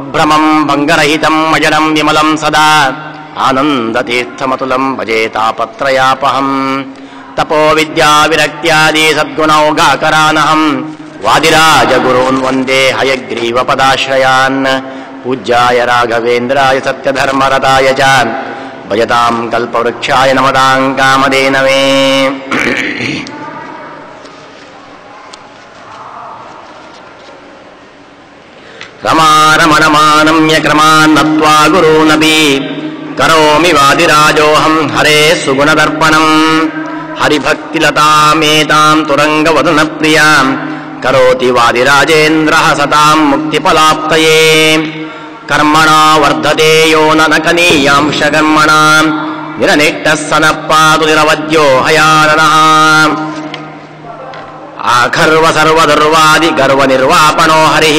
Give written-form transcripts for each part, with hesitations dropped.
ಅಭ್ರಮಂ ಭಂಗರಹಿತಂ ಅಜಡಂ ವಿಮಲಂ ಸದಾ ಆನಂದತೀರ್ಥಮತುಲಂ ಭಜೆ ತಾಪತ್ರಯಾಪಹಂ ತಪೋ ವಿದ್ಯಾ ವಿರಕ್ತ್ಯಾದಿ ಸದ್ಗುಣೌಘಾಕರಾನಹಂ ವಾದಿರಾಜಗುರೂನ್ ವಂದೇ ಹಯಗ್ರೀವ ಪದಾಶ್ರಯಾನ್ ಪೂಜ್ಯಾಯ ರಾಘವೇಂದ್ರಾಯ ಸತ್ಯಧರ್ಮರತಾಯ ಚ ಭಜತಾಂ ಕಲ್ಪವೃಕ್ಷಾಯ ನಮತಾಂ ಕಾಮಧೇನವೇ. ರಮಾರಮಣಮಾನಮ್ಯ ಕ್ರಮಾನ್ ನತ್ವಾ ಗುರೂನಪಿ ಕರೋಮಿ ವಾದಿರಾಜೋಹಂ ಹರೇ ಸುಗುಣದರ್ಪಣಂ ಹರಿಭಕ್ತಿಲತಾಮೇತಾಂ ತುರಂಗವದನ ಪ್ರಿಯಾಂ ಕರೋತಿ ವಾದಿರಾಜೇಂದ್ರ ಸತಾಂ ಮುಕ್ತಿಫಲಾಪ್ತಯೇ. ಕರ್ಮಣಾ ವರ್ಧತೆ ಯೋ ನ ಕನೀಯಾಂಶ ಕರ್ಮಣಾ ನಿರನಿಷ್ಠಃ ಸನಃಪಾತು ನಿರವದ್ಯೋ ಹಯಾನನಃ. ಆಖರ್ವ ಸರ್ವದುರ್ವಾದಿ ಗರ್ವ ನಿರ್ವಾಪಣೋ ಹರಿಃ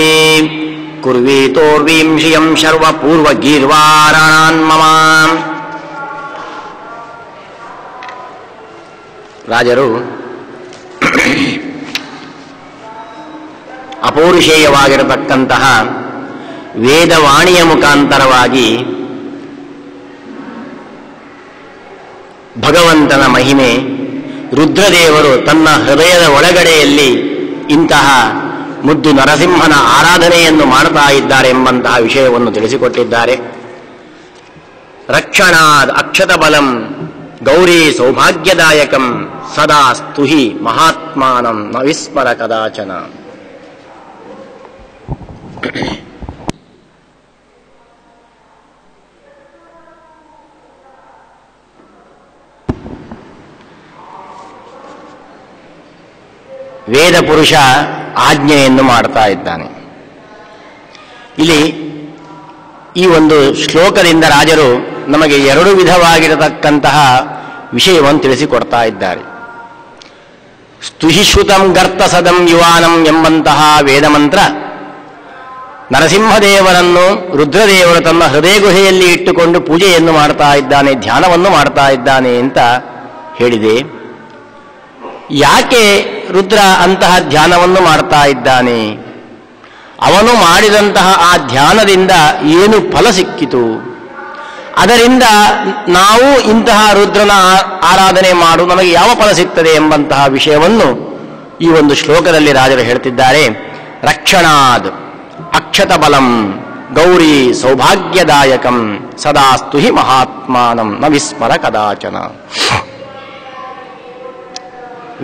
ಕುರ್ವೀತೋರ್ವೀಂ ಶ್ರಿಯಂ ಶರ್ವ ಪೂರ್ವ ಗೀರ್ವಾರಾನ್ಮಮ. ರಾಜರು ಅಪೌರುಷೇಯವಾಗಿರತಕ್ಕಂತಹ ವೇದವಾಣಿಯ ಮುಖಾಂತರವಾಗಿ ಭಗವಂತನ ಮಹಿಮೆ, ರುದ್ರದೇವರು ತನ್ನ ಹೃದಯದ ಒಳಗಡೆಯಲ್ಲಿ ಇಂತಹ ಮುದ್ದು ನರಸಿಂಹನ ಆರಾಧನೆಯನ್ನು ಮಾಡ್ತಾ ಇದ್ದಾರೆ ಎಂಬಂತಹ ವಿಷಯವನ್ನು ತಿಳಿಸಿಕೊಟ್ಟಿದ್ದಾರೆ. ರಕ್ಷಣಾದ್ ಅಕ್ಷತ ಬಲಂ ಗೌರಿ ಸೌಭಾಗ್ಯದಾಯಕಂ ಸದಾ ಸ್ತುಹಿ ಮಹಾತ್ಮಾನಂ ನ ವಿಸ್ಮರ ಕದಾಚನ. ವೇದ ಪುರುಷ ಆಜ್ಞೆಯನ್ನು ಮಾಡ್ತಾ ಇದ್ದಾನೆ. ಇಲ್ಲಿ ಈ ಒಂದು ಶ್ಲೋಕದಿಂದ ರಾಜರು ನಮಗೆ ಎರಡು ವಿಧವಾಗಿರತಕ್ಕಂತಹ ವಿಷಯವನ್ನು ತಿಳಿಸಿಕೊಡ್ತಾ ಇದ್ದಾರೆ. ಸ್ತುಹಿಶ್ರುತಂ ಗರ್ತ ಸದಂ ಯುವಾನಂ ಎಂಬಂತಹ ವೇದ ಮಂತ್ರ ನರಸಿಂಹದೇವರನ್ನು ರುದ್ರದೇವರು ತನ್ನ ಹೃದಯ ಗುಹೆಯಲ್ಲಿ ಇಟ್ಟುಕೊಂಡು ಪೂಜೆಯನ್ನು ಮಾಡ್ತಾ ಇದ್ದಾನೆ, ಧ್ಯಾನವನ್ನು ಮಾಡ್ತಾ ಇದ್ದಾನೆ ಅಂತ ಹೇಳಿದೆ. ಯಾಕೆ ರುದ್ರ ಅಂತಹ ಧ್ಯಾನವನ್ನು ಮಾಡ್ತಾ ಇದ್ದಾನೆ? ಅವನು ಮಾಡಿದಂತಹ ಆ ಧ್ಯಾನದಿಂದ ಏನು ಫಲ ಸಿಕ್ಕಿತು? ಅದರಿಂದ ನಾವು ಇಂತಹ ರುದ್ರನ ಆರಾಧನೆ ಮಾಡು ನಮಗೆ ಯಾವ ಫಲ ಸಿಗ್ತದೆ ಎಂಬಂತಹ ವಿಷಯವನ್ನು ಈ ಒಂದು ಶ್ಲೋಕದಲ್ಲಿ ರಾಜರು ಹೇಳ್ತಿದ್ದಾರೆ. ರಕ್ಷಣಾದ್ ಅಕ್ಷತ ಬಲಂ ಗೌರಿ ಸೌಭಾಗ್ಯದಾಯಕಂ ಸದಾ ಸ್ತುಹಿ ಮಹಾತ್ಮಾನಂ ನ ವಿಸ್ಮರ ಕದಾಚನ.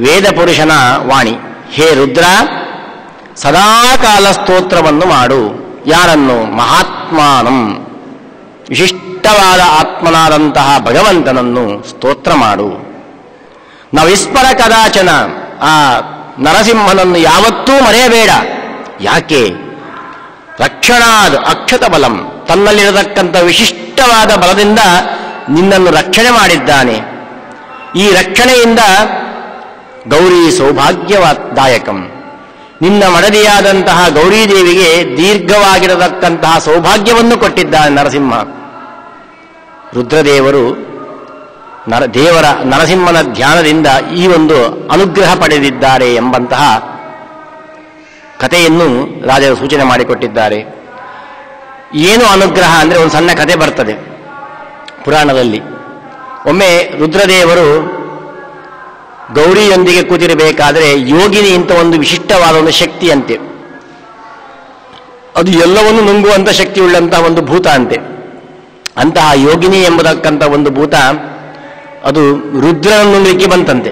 ವೇದ ಪುರುಷನ ವಾಣಿ, ಹೇ ರುದ್ರ, ಸದಾಕಾಲ ಸ್ತೋತ್ರವನ್ನು ಮಾಡು. ಯಾರನ್ನು? ಮಹಾತ್ಮಾನಂ, ವಿಶಿಷ್ಟವಾದ ಆತ್ಮನಾದಂತಹ ಭಗವಂತನನ್ನು ಸ್ತೋತ್ರ ಮಾಡು. ನ ವಿಸ್ಮರ ಕದಾಚನ, ಆ ನರಸಿಂಹನನ್ನು ಯಾವತ್ತೂ ಮರೆಯಬೇಡ. ಯಾಕೆ? ರಕ್ಷಣಾದ ಅಕ್ಷತ ಬಲಂ, ತನ್ನಲ್ಲಿರತಕ್ಕಂಥ ವಿಶಿಷ್ಟವಾದ ಬಲದಿಂದ ನಿನ್ನನ್ನು ರಕ್ಷಣೆ ಮಾಡಿದ್ದಾನೆ. ಈ ರಕ್ಷಣೆಯಿಂದ ಗೌರಿ ಸೌಭಾಗ್ಯದಾಯಕಂ, ನಿನ್ನ ಮಡದಿಯಾದಂತಹ ಗೌರೀದೇವಿಗೆ ದೀರ್ಘವಾಗಿರತಕ್ಕಂತಹ ಸೌಭಾಗ್ಯವನ್ನು ಕೊಟ್ಟಿದ್ದಾನೆ ನರಸಿಂಹ. ರುದ್ರದೇವರು ನರಸಿಂಹನ ಧ್ಯಾನದಿಂದ ಈ ಒಂದು ಅನುಗ್ರಹ ಪಡೆದಿದ್ದಾರೆ ಎಂಬಂತಹ ಕಥೆಯನ್ನು ರಾಜರು ಸೂಚನೆ ಮಾಡಿಕೊಟ್ಟಿದ್ದಾರೆ. ಏನು ಅನುಗ್ರಹ ಅಂದರೆ ಒಂದು ಸಣ್ಣ ಕಥೆ ಬರ್ತದೆ ಪುರಾಣದಲ್ಲಿ. ಒಮ್ಮೆ ರುದ್ರದೇವರು ಗೌರಿಯೊಂದಿಗೆ ಕೂತಿರಬೇಕಾದರೆ ಯೋಗಿನಿ ಅಂತ ಒಂದು ವಿಶಿಷ್ಟವಾದ ಒಂದು ಶಕ್ತಿ ಅಂತೆ, ಅದು ಎಲ್ಲವನ್ನು ನುಂಗುವಂಥ ಶಕ್ತಿ ಉಳ್ಳಂತಹ ಒಂದು ಭೂತ ಅಂತೆ. ಅಂತಹ ಯೋಗಿನಿ ಎಂಬತಕ್ಕಂಥ ಒಂದು ಭೂತ ಅದು ರುದ್ರನನ್ನು ನುಂಗಲಿಕ್ಕೆ ಬಂತಂತೆ.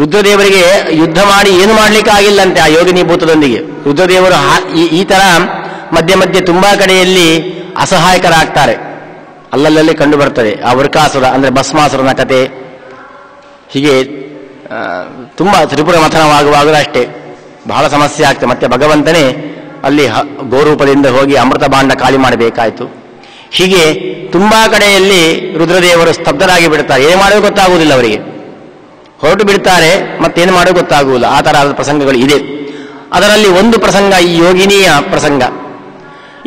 ರುದ್ರದೇವರಿಗೆ ಯುದ್ಧ ಮಾಡಿ ಏನು ಮಾಡಲಿಕ್ಕೆ ಆಗಿಲ್ಲಂತೆ ಆ ಯೋಗಿನಿ ಭೂತದೊಂದಿಗೆ. ರುದ್ರದೇವರು ಈ ತರ ಮಧ್ಯೆ ಮಧ್ಯೆ ತುಂಬಾ ಕಡೆಯಲ್ಲಿ ಅಸಹಾಯಕರಾಗ್ತಾರೆ, ಅಲ್ಲಲ್ಲಿ ಕಂಡು ಬರ್ತದೆ. ಆ ವೃಕಾಸುರ ಅಂದ್ರೆ ಭಸ್ಮಾಸುರನ ಕತೆ, ಹೀಗೆ ತುಂಬ ತ್ರಿಪುರ ಮಥನವಾಗುವಾಗಲೂ ಅಷ್ಟೇ ಬಹಳ ಸಮಸ್ಯೆ ಆಗ್ತದೆ. ಮತ್ತೆ ಭಗವಂತನೇ ಅಲ್ಲಿ ಗೋರೂಪದಿಂದ ಹೋಗಿ ಅಮೃತ ಭಾಂಡ ಖಾಲಿ ಮಾಡಬೇಕಾಯಿತು. ಹೀಗೆ ತುಂಬಾ ಕಡೆಯಲ್ಲಿ ರುದ್ರದೇವರು ಸ್ತಬ್ಧರಾಗಿ ಬಿಡ್ತಾರೆ. ಏನು ಮಾಡೋದು ಗೊತ್ತಾಗುವುದಿಲ್ಲ ಅವರಿಗೆ, ಹೊರಟು ಬಿಡ್ತಾರೆ, ಮತ್ತೇನು ಮಾಡೋದು ಗೊತ್ತಾಗುವುದಿಲ್ಲ. ಆ ಥರದ ಪ್ರಸಂಗಗಳು ಇದೆ. ಅದರಲ್ಲಿ ಒಂದು ಪ್ರಸಂಗ ಈ ಯೋಗಿನಿಯ ಪ್ರಸಂಗ.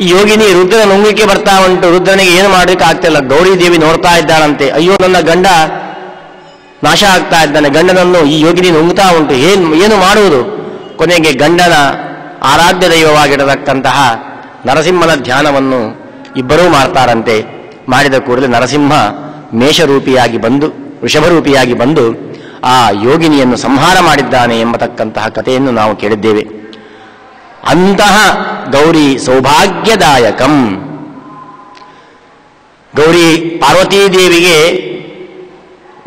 ಈ ಯೋಗಿನಿ ರುದ್ರ ನುಂಗಿಕೆ ಬರ್ತಾ ಉಂಟು. ರುದ್ರನಿಗೆ ಏನು ಮಾಡೋದಕ್ಕೆ ಆಗ್ತಿಲ್ಲ. ಗೌರಿದೇವಿ ನೋಡ್ತಾ ಇದ್ದಾಳಂತೆ, ಅಯ್ಯೋ ನನ್ನ ಗಂಡ ನಾಶ ಆಗ್ತಾ ಇದ್ದಾನೆ, ಗಂಡನನ್ನು ಈ ಯೋಗಿನಿ ನುಂಗ್ತಾ ಉಂಟು, ಏನು ಮಾಡುವುದು? ಕೊನೆಗೆ ಗಂಡನ ಆರಾಧ್ಯ ದೈವವಾಗಿರತಕ್ಕಂತಹ ನರಸಿಂಹನ ಧ್ಯಾನವನ್ನು ಇಬ್ಬರೂ ಮಾಡ್ತಾರಂತೆ. ಮಾಡಿದ ಕೂಡಲೇ ನರಸಿಂಹ ಮೇಷರೂಪಿಯಾಗಿ ಬಂದು ವೃಷಭರೂಪಿಯಾಗಿ ಬಂದು ಆ ಯೋಗಿನಿಯನ್ನು ಸಂಹಾರ ಮಾಡಿದ್ದಾನೆ ಎಂಬತಕ್ಕಂತಹ ಕಥೆಯನ್ನು ನಾವು ಕೇಳಿದ್ದೇವೆ. ಅಂತಹ ಗೌರಿ ಸೌಭಾಗ್ಯದಾಯಕಂ. ಗೌರಿ ಪಾರ್ವತೀದೇವಿಗೆ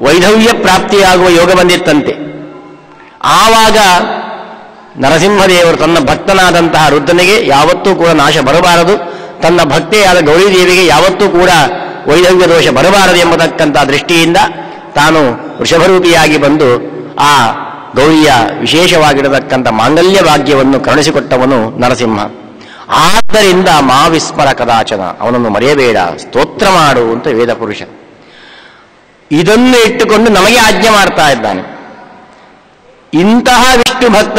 ವೈಧವ್ಯ ಪ್ರಾಪ್ತಿಯಾಗುವ ಯೋಗ ಬಂದಿತ್ತಂತೆ. ಆವಾಗ ನರಸಿಂಹದೇವರು ತನ್ನ ಭಕ್ತನಾದಂತಹ ರುದ್ರನಿಗೆ ಯಾವತ್ತೂ ಕೂಡ ನಾಶ ಬರಬಾರದು, ತನ್ನ ಭಕ್ತೆಯಾದ ಗೌರಿದೇವಿಗೆ ಯಾವತ್ತೂ ಕೂಡ ವೈಧವ್ಯ ದೋಷ ಬರಬಾರದು ಎಂಬತಕ್ಕಂತಹ ದೃಷ್ಟಿಯಿಂದ ತಾನು ವೃಷಭರೂಪಿಯಾಗಿ ಬಂದು ಆ ಗೌರಿಯ ವಿಶೇಷವಾಗಿರತಕ್ಕಂಥ ಮಾಂಗಲ್ಯ ಭಾಗ್ಯವನ್ನು ಕರುಣಿಸಿಕೊಟ್ಟವನು ನರಸಿಂಹ. ಆದ್ದರಿಂದ ಮಾ ವಿಸ್ಮರ ಕದಾಚನ, ಅವನನ್ನು ಮರೆಯಬೇಡ, ಸ್ತೋತ್ರ ಮಾಡು ಅಂತ ವೇದ ಪುರುಷ ಇದನ್ನು ಇಟ್ಟುಕೊಂಡು ನಮಗೆ ಆಜ್ಞೆ ಮಾಡ್ತಾ ಇದ್ದಾನೆ. ಇಂತಹ ವಿಷ್ಣು ಭಕ್ತ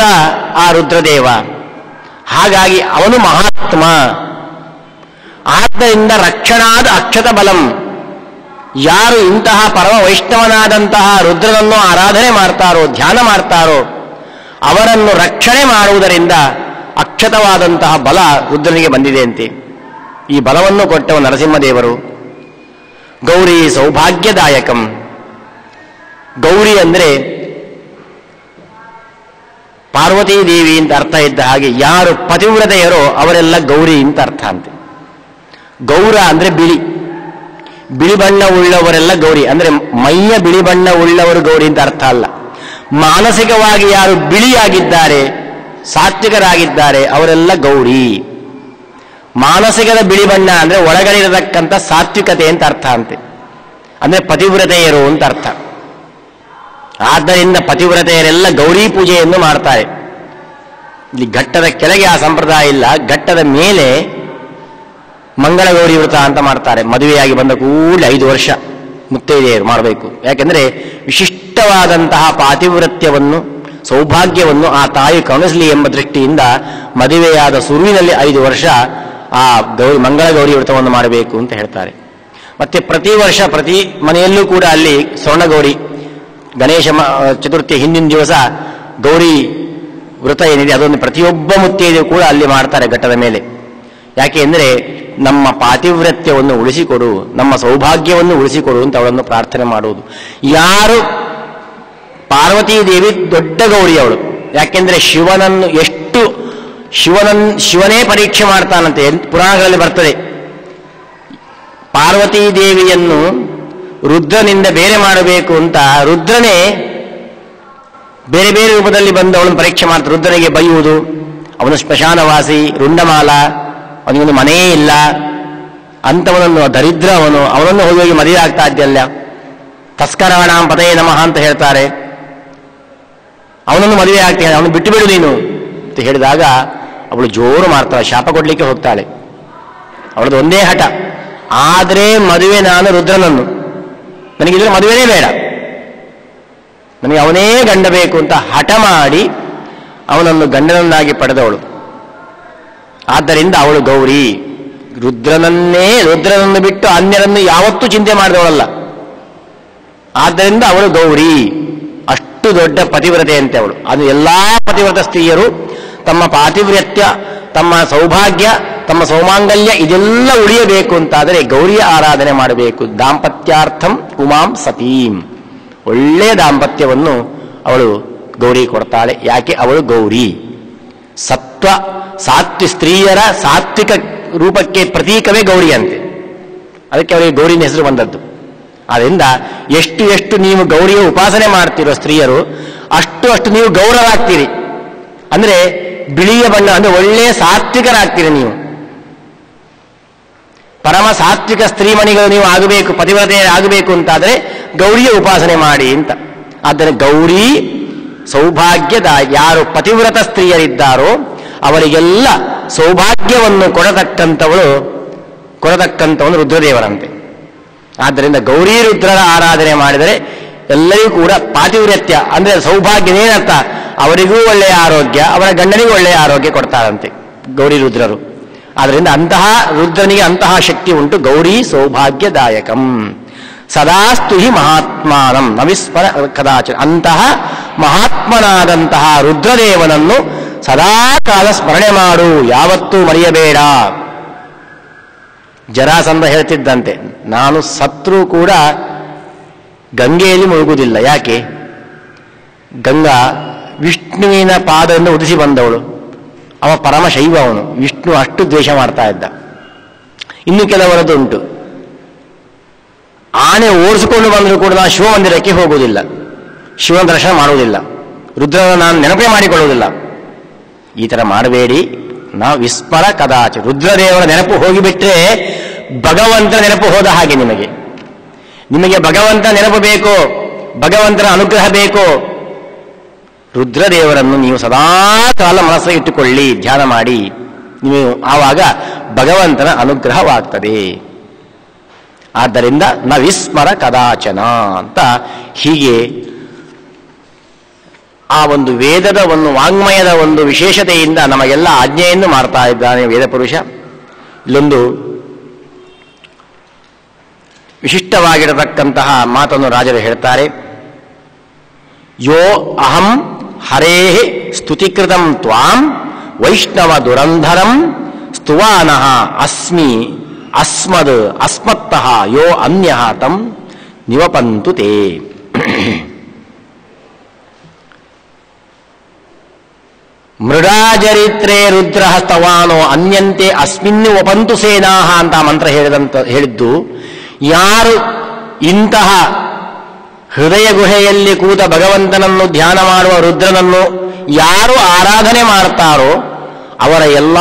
ಆ ರುದ್ರದೇವ, ಹಾಗಾಗಿ ಅವನು ಮಹಾತ್ಮ. ಆದ್ದರಿಂದ ರಕ್ಷಣಾದ ಅಕ್ಷತ ಬಲಂ, ಯಾರು ಇಂತಹ ಪರಮ ವೈಷ್ಣವನಾದಂತಹ ರುದ್ರನನ್ನು ಆರಾಧನೆ ಮಾಡ್ತಾರೋ, ಧ್ಯಾನ ಮಾಡ್ತಾರೋ, ಅವರನ್ನು ರಕ್ಷಣೆ ಮಾಡುವುದರಿಂದ ಅಕ್ಷತವಾದಂತಹ ಬಲ ರುದ್ರನಿಗೆ ಬಂದಿದೆ ಅಂತೆ. ಈ ಬಲವನ್ನು ಕೊಟ್ಟವ ನರಸಿಂಹದೇವರು. ಗೌರಿ ಸೌಭಾಗ್ಯದಾಯಕಂ. ಗೌರಿ ಅಂದರೆ ಪಾರ್ವತೀ ದೇವಿ ಅಂತ ಅರ್ಥ ಇದ್ದ ಹಾಗೆ ಯಾರು ಪತಿವ್ರತೆಯರೋ ಅವರೆಲ್ಲ ಗೌರಿ ಅಂತ ಅರ್ಥ ಅಂತೆ. ಗೌರ ಅಂದ್ರೆ ಬಿಳಿ, ಬಿಳಿ ಬಣ್ಣ ಉಳ್ಳವರೆಲ್ಲ ಗೌರಿ. ಅಂದ್ರೆ ಮೈಯ ಬಿಳಿ ಬಣ್ಣ ಉಳ್ಳವರು ಗೌರಿ ಅಂತ ಅರ್ಥ ಅಲ್ಲ. ಮಾನಸಿಕವಾಗಿ ಯಾರು ಬಿಳಿಯಾಗಿದ್ದಾರೆ, ಸಾತ್ವಿಕರಾಗಿದ್ದಾರೆ, ಅವರೆಲ್ಲ ಗೌರಿ. ಮಾನಸಿಕದ ಬಿಳಿ ಬಣ್ಣ ಅಂದ್ರೆ ಒಳಗಡೆ ಇರತಕ್ಕಂಥ ಸಾತ್ವಿಕತೆ ಅಂತ ಅರ್ಥ ಅಂತೆ. ಅಂದ್ರೆ ಪತಿವ್ರತೆಯರು ಅಂತ ಅರ್ಥ. ಆದ್ದರಿಂದ ಪತಿವ್ರತೆಯರೆಲ್ಲ ಗೌರಿ ಪೂಜೆಯನ್ನು ಮಾಡ್ತಾರೆ. ಇಲ್ಲಿ ಘಟ್ಟದ ಕೆಳಗೆ ಆ ಸಂಪ್ರದಾಯ ಇಲ್ಲ, ಘಟ್ಟದ ಮೇಲೆ ಮಂಗಳ ಗೌರಿ ವ್ರತ ಅಂತ ಮಾಡ್ತಾರೆ. ಮದುವೆಯಾಗಿ ಬಂದ ಕೂಡಲೇ 5 ವರ್ಷ ಮುತ್ತೈದೆಯರು ಮಾಡಬೇಕು. ಯಾಕೆಂದ್ರೆ ವಿಶಿಷ್ಟವಾದಂತಹ ಪಾತಿವ್ರತ್ಯವನ್ನು, ಸೌಭಾಗ್ಯವನ್ನು ಆ ತಾಯಿ ಕರುಣಿಸಲಿ ಎಂಬ ದೃಷ್ಟಿಯಿಂದ ಮದುವೆಯಾದ ಸುರುವಿನಲ್ಲಿ 5 ವರ್ಷ ಆ ಮಂಗಳ ಗೌರಿ ವ್ರತವನ್ನು ಮಾಡಬೇಕು ಅಂತ ಹೇಳ್ತಾರೆ. ಮತ್ತೆ ಪ್ರತಿ ವರ್ಷ ಪ್ರತಿ ಮನೆಯಲ್ಲೂ ಕೂಡ ಅಲ್ಲಿ ಸ್ವರ್ಣಗೌರಿ, ಗಣೇಶ ಚತುರ್ಥಿ ಹಿಂದಿನ ದಿವಸ ಗೌರಿ ವ್ರತ ಏನಿದೆ ಅದನ್ನು ಪ್ರತಿಯೊಬ್ಬ ಮುತ್ತೈದೆಯೂ ಕೂಡ ಅಲ್ಲಿ ಮಾಡ್ತಾರೆ ಘಟ್ಟದ ಮೇಲೆ. ಯಾಕೆ ಅಂದರೆ ನಮ್ಮ ಪಾತಿವ್ರತ್ಯವನ್ನು ಉಳಿಸಿಕೊಡು, ನಮ್ಮ ಸೌಭಾಗ್ಯವನ್ನು ಉಳಿಸಿಕೊಡು ಅಂತ ಅವಳನ್ನು ಪ್ರಾರ್ಥನೆ ಮಾಡುವುದು. ಯಾರು ಪಾರ್ವತೀ ದೇವಿ ದೊಡ್ಡ ಗೌರಿ ಅವಳು. ಯಾಕೆಂದ್ರೆ ಶಿವನೇ ಪರೀಕ್ಷೆ ಮಾಡ್ತಾನಂತೆ. ಪುರಾಣಗಳಲ್ಲಿ ಬರ್ತದೆ, ಪಾರ್ವತೀ ದೇವಿಯನ್ನು ರುದ್ರನಿಂದ ಬೇರೆ ಮಾಡಬೇಕು ಅಂತ ರುದ್ರನೇ ಬೇರೆ ಬೇರೆ ರೂಪದಲ್ಲಿ ಬಂದು ಅವಳನ್ನು ಪರೀಕ್ಷೆ ಮಾಡ್ತಾರೆ. ರುದ್ರನಿಗೆ ಬೈಯುವುದು, ಅವನು ಸ್ಮಶಾನವಾಸಿ, ರುಂಡಮಾಲ, ಅವನಿಗೊಂದು ಮನೆಯೇ ಇಲ್ಲ ಅಂತವನನ್ನು, ದರಿದ್ರ ಅವನನ್ನು ಹೋಗಿ ಮದುವೆ ಆಗ್ತಾ ಇದ್ದಲ್ಲ, ತಸ್ಕರಾಣಾಂ ಪತಯೇ ನಮಃ ಅಂತ ಹೇಳ್ತಾರೆ. ಅವನನ್ನು ಮದುವೆ ಆಗ್ತೇನೆ, ಅವನು ಬಿಟ್ಟು ಬಿಡು ನೀನು ಅಂತ ಹೇಳಿದಾಗ ಅವಳು ಜೋರು ಮಾಡ್ತಾಳೆ, ಶಾಪ ಕೊಡ್ಲಿಕ್ಕೆ ಹೋಗ್ತಾಳೆ. ಅವಳದು ಒಂದೇ ಹಠ, ಆದರೆ ಮದುವೆ ನಾನು ರುದ್ರನನ್ನು, ನನಗಿದ್ರೆ ಮದುವೆನೇ ಬೇಡ, ನನಗೆ ಅವನೇ ಗಂಡ ಬೇಕು ಅಂತ ಹಠ ಮಾಡಿ ಅವನನ್ನು ಗಂಡನನ್ನಾಗಿ ಪಡೆದವಳು. ಆದ್ದರಿಂದ ಅವಳು ಗೌರಿ. ರುದ್ರನನ್ನು ಬಿಟ್ಟು ಅನ್ಯರನ್ನು ಯಾವತ್ತೂ ಚಿಂತೆ ಮಾಡಿದವಳಲ್ಲ. ಆದ್ದರಿಂದ ಅವಳು ಗೌರಿ. ಅಷ್ಟು ದೊಡ್ಡ ಪತಿವ್ರತೆಯಂತೆ ಅವಳು. ಅದು ಎಲ್ಲಾ ಪತಿವ್ರತ ಸ್ತ್ರೀಯರು ತಮ್ಮ ಪಾತಿವ್ರತ್ಯ, ತಮ್ಮ ಸೌಭಾಗ್ಯ, ತಮ್ಮ ಸೌಮಾಂಗಲ್ಯ ಇದೆಲ್ಲ ಉಳಿಯಬೇಕು ಅಂತಾದರೆ ಗೌರಿಯ ಆರಾಧನೆ ಮಾಡಬೇಕು. ದಾಂಪತ್ಯಾರ್ಥಂ ಉಮಾಂ ಸತೀಂ, ಒಳ್ಳೆಯ ದಾಂಪತ್ಯವನ್ನು ಅವಳು ಗೌರಿ ಕೊಡ್ತಾಳೆ. ಯಾಕೆ ಅವಳು ಗೌರಿ. ಸ್ತ್ರೀಯರ ಸಾತ್ವಿಕ ರೂಪಕ್ಕೆ ಪ್ರತೀಕವೇ ಗೌರಿ ಅಂತೆ. ಅದಕ್ಕೆ ಅವರಿಗೆ ಗೌರಿನ ಹೆಸರು ಬಂದದ್ದು. ಆದ್ದರಿಂದ ಎಷ್ಟು ನೀವು ಗೌರಿಯ ಉಪಾಸನೆ ಮಾಡ್ತೀರೋ ಸ್ತ್ರೀಯರು, ಅಷ್ಟು ನೀವು ಗೌರವಾಗ್ತೀರಿ. ಅಂದ್ರೆ ಬಿಳಿಯ ಬಣ್ಣ ಅಂದ್ರೆ ಒಳ್ಳೆಯ ಸಾತ್ವಿಕರಾಗ್ತೀರಿ. ನೀವು ಪರಮ ಸಾತ್ವಿಕ ಸ್ತ್ರೀಮಣಿಗಳು ನೀವು ಆಗಬೇಕು, ಪತಿವ್ರತೆ ಆಗಬೇಕು ಅಂತಾದರೆ ಗೌರಿಯ ಉಪಾಸನೆ ಮಾಡಿ ಅಂತ. ಆದರೆ ಗೌರಿ ಸೌಭಾಗ್ಯದ, ಯಾರು ಪತಿವ್ರತ ಸ್ತ್ರೀಯರಿದ್ದಾರೋ ಅವರಿಗೆಲ್ಲ ಸೌಭಾಗ್ಯವನ್ನು ಕೊಡತಕ್ಕಂಥವನು ರುದ್ರದೇವರಂತೆ. ಆದ್ದರಿಂದ ಗೌರಿ ರುದ್ರರ ಆರಾಧನೆ ಮಾಡಿದರೆ ಎಲ್ಲರಿಗೂ ಕೂಡ ಪಾತಿವ್ರತ್ಯ ಅಂದ್ರೆ ಸೌಭಾಗ್ಯನೇನರ್ಥ, ಅವರಿಗೂ ಒಳ್ಳೆಯ ಆರೋಗ್ಯ, ಅವರ ಗಂಡನಿಗೂ ಒಳ್ಳೆಯ ಆರೋಗ್ಯ ಕೊಡ್ತಾರಂತೆ ಗೌರಿ ರುದ್ರರು. ಆದ್ದರಿಂದ ಅಂತಹ ರುದ್ರನಿಗೆ ಅಂತಹ ಶಕ್ತಿ ಉಂಟು. ಗೌರಿ ಸೌಭಾಗ್ಯದಾಯಕಂ ಸದಾಸ್ತು ಹಿ ಮಹಾತ್ಮಾನಂ ನವಿಸ್ಮರ ಕದಾಚ. ಅಂತಹ ಮಹಾತ್ಮನಾದಂತಹ ರುದ್ರದೇವನನ್ನು ಸದಾ ಕಾಲ ಸ್ಮರಣೆ ಮಾಡು, ಯಾವತ್ತೂ ಮರೆಯಬೇಡ. ಜರಾಸಂಧ ಹೇಳ್ತಿದ್ದಂತೆ, ನಾನು ಸತ್ರೂ ಕೂಡ ಗಂಗೆಯಲ್ಲಿ ಮುಳುಗುವುದಿಲ್ಲ. ಯಾಕೆ? ಗಂಗಾ ವಿಷ್ಣುವಿನ ಪಾದದಿಂದ ಉದಿಸಿ ಬಂದವಳು. ಅವ ಪರಮ ಶೈವ, ಅವನು ವಿಷ್ಣು ಅಷ್ಟು ದ್ವೇಷ ಮಾಡ್ತಾ ಇದ್ದ. ಇನ್ನು ಕೆಲವರದ್ದು ಉಂಟು, ಆನೆ ಓಡಿಸಿಕೊಂಡು ಬಂದರೂ ಕೂಡ ನಾನು ಶಿವಮಂದಿರಕ್ಕೆ ಹೋಗುವುದಿಲ್ಲ, ಶಿವನ ದರ್ಶನ ಮಾಡುವುದಿಲ್ಲ, ರುದ್ರನ ನಾನು ನೆನಪೇ ಮಾಡಿಕೊಳ್ಳುವುದಿಲ್ಲ. ಈ ಥರ ಮಾಡಬೇಡಿ. ನಾವು ವಿಸ್ಮರ ಕದಾಚ, ರುದ್ರದೇವರ ನೆನಪು ಹೋಗಿಬಿಟ್ರೆ ಭಗವಂತನ ನೆನಪು ಹೋದ ಹಾಗೆ. ನಿಮಗೆ ಭಗವಂತ ನೆನಪು ಬೇಕು, ಭಗವಂತನ ಅನುಗ್ರಹ ಬೇಕು. ರುದ್ರದೇವರನ್ನು ನೀವು ಸದಾ ಕಾಲ ಮನಸ್ಸಿಗೆ ಇಟ್ಟುಕೊಳ್ಳಿ, ಧ್ಯಾನ ಮಾಡಿ. ನೀವು ಆವಾಗ ಭಗವಂತನ ಅನುಗ್ರಹವಾಗ್ತದೆ. ಆದ್ದರಿಂದ ನ ವಿಸ್ಮರ ಕದಾಚನ ಅಂತ ಹೀಗೆ ಆ ಒಂದು ವೇದದ ಒಂದು ವಾಂಗ್ಮಯದ ಒಂದು ವಿಶೇಷತೆಯಿಂದ ನಮಗೆಲ್ಲ ಆಜ್ಞೆಯನ್ನು ಮಾಡ್ತಾ ಇದ್ದಾನೆ ವೇದಪುರುಷ. ಇಲ್ಲೊಂದು ವಿಶಿಷ್ಟವಾಗಿರತಕ್ಕಂತಹ ಮಾತನ್ನು ರಾಜರು ಹೇಳ್ತಾರೆ. ಯೋ ಅಹಂ ಹರೇಃ ಸ್ತುತಿಕೃತಂ ತ್ವಾಂ ವೈಷ್ಣವ ದುರಂಧರಂ ಸ್ತುವಾನಃ ಅಸ್ಮಿ ಅಸ್ಮದ್ ಅಸ್ಮತ್ತಃ ಯೋ ಅನ್ಯಃ ತಂ ನಿವಪಂತು ತೇ. ಮೃಡಾಚರಿತ್ರೆ ರುದ್ರ ಸ್ತವಾನೋ ಅನ್ಯಂತೆ ಅಸ್ಮಿನ್ನು ವಪಂತು ಸೇನಾಹ ಅಂತ ಮಂತ್ರ ಹೇಳಿದ್ದು, ಯಾರು ಇಂತಹ ಹೃದಯ ಗುಹೆಯಲ್ಲಿ ಕೂತ ಭಗವಂತನನ್ನು ಧ್ಯಾನ ಮಾಡುವ ರುದ್ರನನ್ನು ಯಾರು ಆರಾಧನೆ ಮಾಡ್ತಾರೋ ಅವರ ಎಲ್ಲ